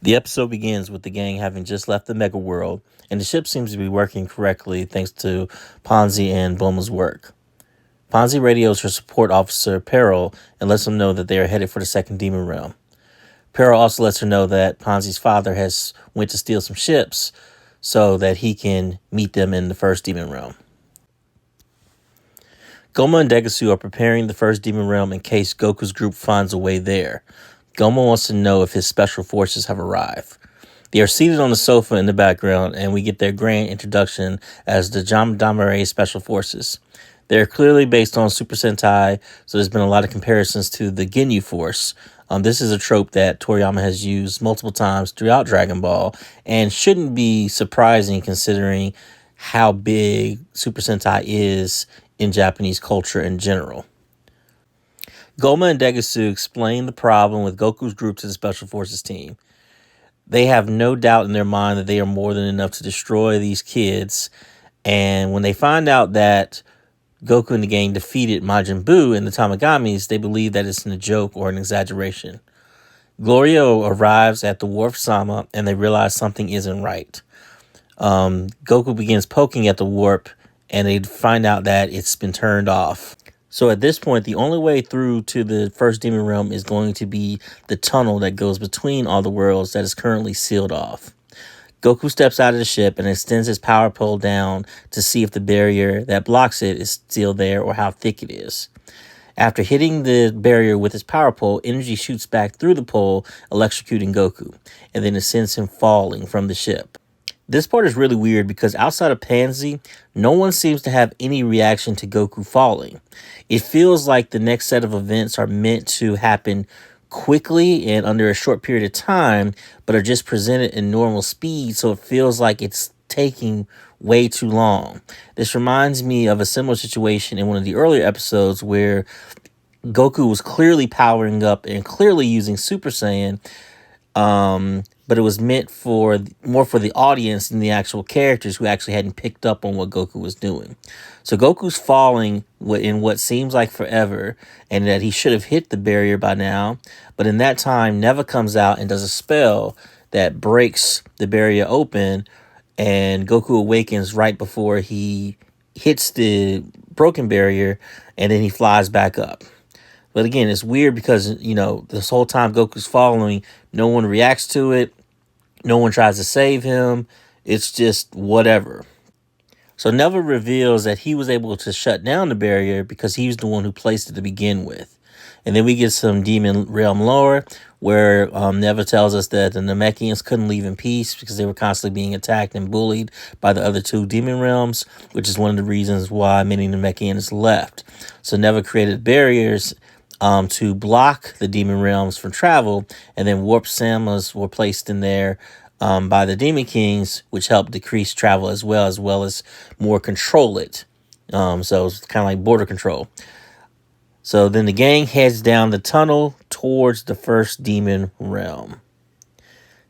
The episode begins with the gang having just left the mega world, and the ship seems to be working correctly thanks to Ponzi and Bulma's work. Ponzi radios her support officer, Peril, and lets him know that they are headed for the second demon realm. Peril also lets her know that Ponzi's father has went to steal some ships so that he can meet them in the first demon realm. Goma and Degasu are preparing the first demon realm in case Goku's group finds a way there. Goma wants to know if his special forces have arrived. They are seated on the sofa in the background, and we get their grand introduction as the Jamdamare Special Forces. They are clearly based on Super Sentai, so there's been a lot of comparisons to the Ginyu Force. This is a trope that Toriyama has used multiple times throughout Dragon Ball, and shouldn't be surprising considering how big Super Sentai is in Japanese culture in general. Goma and Degasu explain the problem with Goku's group to the Special Forces team. They have no doubt in their mind that they are more than enough to destroy these kids. And when they find out that Goku and the gang defeated Majin Buu and the Tamagamis, they believe that it's a joke or an exaggeration. Glorio arrives at the Wharf Sama and they realize something isn't right. Goku begins poking at the warp and they find out that it's been turned off. So at this point, the only way through to the first demon realm is going to be the tunnel that goes between all the worlds that is currently sealed off. Goku steps out of the ship and extends his power pole down to see if the barrier that blocks it is still there or how thick it is. After hitting the barrier with his power pole, energy shoots back through the pole, electrocuting Goku, and then it sends him falling from the ship. This part is really weird because outside of Pansy, no one seems to have any reaction to Goku falling. It feels like the next set of events are meant to happen quickly and under a short period of time, but are just presented in normal speed, so it feels like it's taking way too long. This reminds me of a similar situation in one of the earlier episodes where Goku was clearly powering up and clearly using Super Saiyan, but it was meant for more for the audience than the actual characters who actually hadn't picked up on what Goku was doing. So Goku's falling in what seems like forever, and that he should have hit the barrier by now. But in that time, Neva comes out and does a spell that breaks the barrier open, and Goku awakens right before he hits the broken barrier, and then he flies back up. But again, it's weird because, this whole time Goku's following, no one reacts to it. No one tries to save him. It's just whatever. So Neva reveals that he was able to shut down the barrier because he was the one who placed it to begin with. And then we get some Demon Realm lore where Neva tells us that the Namekians couldn't leave in peace because they were constantly being attacked and bullied by the other two Demon Realms, which is one of the reasons why many Namekians left. So Neva created barriers to block the Demon Realms from travel, and then Warp Samas were placed in there by the Demon Kings, which helped decrease travel as well as more control it. So it's kind of like border control. So then the gang heads down the tunnel towards the first Demon Realm.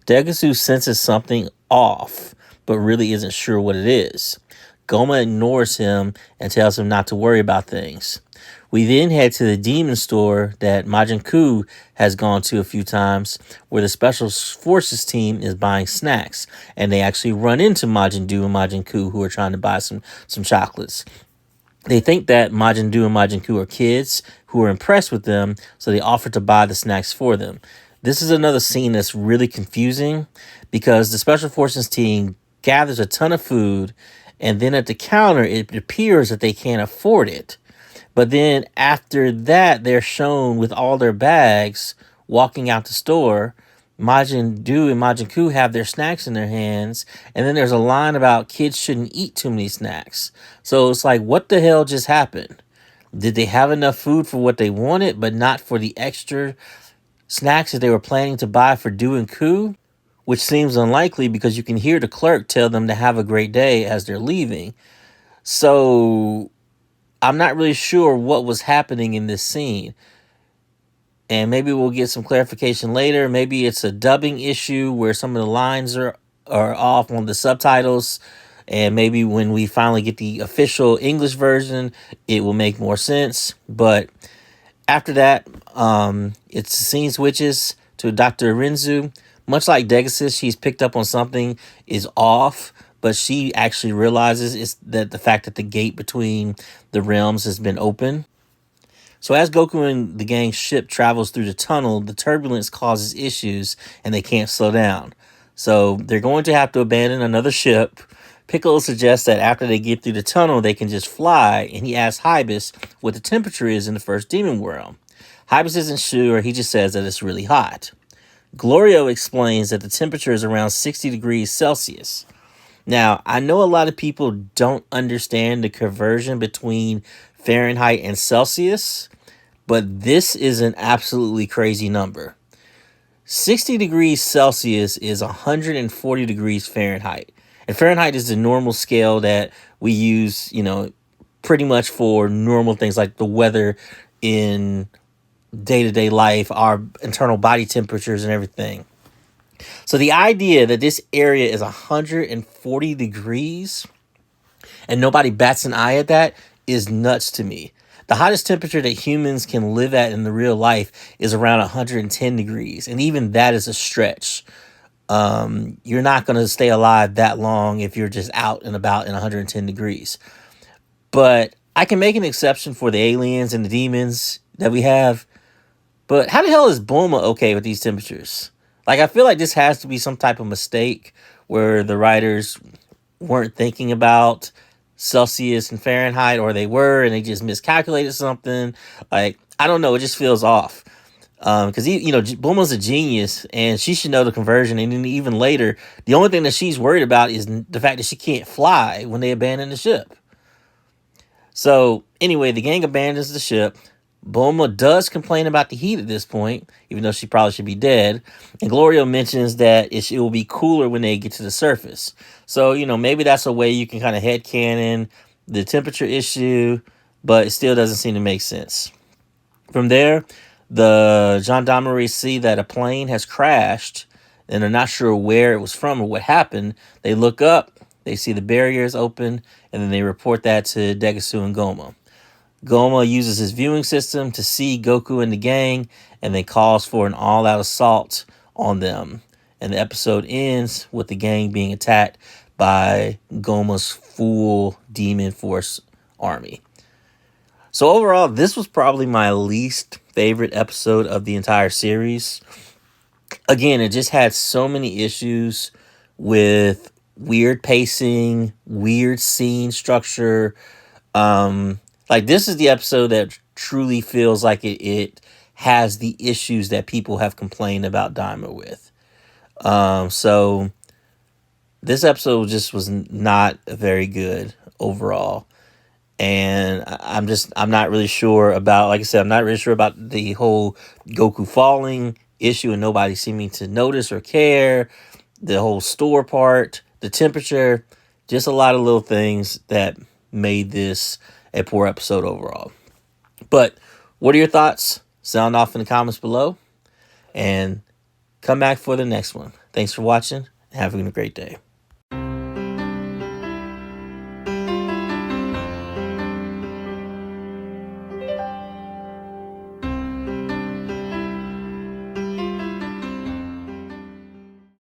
Degasu senses something off, but really isn't sure what it is. Goma ignores him and tells him not to worry about things. We then head to the demon store that Majin Buu has gone to a few times, where the Special Forces team is buying snacks, and they actually run into Majin Buu and Majin Buu, who are trying to buy some chocolates. They think that Majin Buu and Majin Buu are kids who are impressed with them, so they offer to buy the snacks for them. This is another scene that's really confusing because the Special Forces team gathers a ton of food, and then at the counter, it appears that they can't afford it. But then after that, they're shown with all their bags walking out the store. Majin Buu and Majin Buu have their snacks in their hands. And then there's a line about kids shouldn't eat too many snacks. So it's like, what the hell just happened? Did they have enough food for what they wanted, but not for the extra snacks that they were planning to buy for Buu and Ku? Which seems unlikely because you can hear the clerk tell them to have a great day as they're leaving. So I'm not really sure what was happening in this scene. And maybe we'll get some clarification later. Maybe it's a dubbing issue where some of the lines are off on the subtitles. And maybe when we finally get the official English version, it will make more sense. But after that, it's the scene switches to Dr. Renzu. Much like Degasus, she's picked up on something is off, but she actually realizes it's that the fact that the gate between the realms has been open. So as Goku and the gang's ship travels through the tunnel, the turbulence causes issues and they can't slow down. So they're going to have to abandon another ship. Piccolo suggests that after they get through the tunnel, they can just fly, and he asks Hybus what the temperature is in the first demon world. Hybus isn't sure, he just says that it's really hot. Glorio explains that the temperature is around 60 degrees Celsius. Now, I know a lot of people don't understand the conversion between Fahrenheit and Celsius, but this is an absolutely crazy number. 60 degrees Celsius is 140 degrees Fahrenheit. And Fahrenheit is the normal scale that we use, pretty much for normal things like the weather in day-to-day life, our internal body temperatures and everything. So the idea that this area is 140 degrees and nobody bats an eye at that is nuts to me. The hottest temperature that humans can live at in the real life is around 110 degrees. And even that is a stretch. You're not going to stay alive that long if you're just out and about in 110 degrees. But I can make an exception for the aliens and the demons that we have. But how the hell is Bulma okay with these temperatures? Like, I feel like this has to be some type of mistake where the writers weren't thinking about Celsius and Fahrenheit, or they were and they just miscalculated something. Like, I don't know, it just feels off. Because Bulma's a genius and she should know the conversion. And then even later, the only thing that she's worried about is the fact that she can't fly when they abandon the ship. So anyway, the gang abandons the ship. Bulma does complain about the heat at this point, even though she probably should be dead. And Glorio mentions that it will be cooler when they get to the surface. So, maybe that's a way you can kind of headcanon the temperature issue, but it still doesn't seem to make sense. From there, the gendarmerie see that a plane has crashed, and they're not sure where it was from or what happened. They look up, they see the barriers open, and then they report that to Degasu and Goma. Goma uses his viewing system to see Goku and the gang, and then calls for an all-out assault on them. And the episode ends with the gang being attacked by Goma's full Demon Force army. So overall, this was probably my least favorite episode of the entire series. Again, it just had so many issues with weird pacing, weird scene structure. Like, this is the episode that truly feels like it has the issues that people have complained about Daima with. So this episode just was not very good overall. And I'm not really sure about, like I said, I'm not really sure about the whole Goku falling issue and nobody seeming to notice or care. The whole store part, the temperature, just a lot of little things that made this a poor episode overall. But what are your thoughts? Sound off in the comments below. And come back for the next one. Thanks for watching. And have a great day.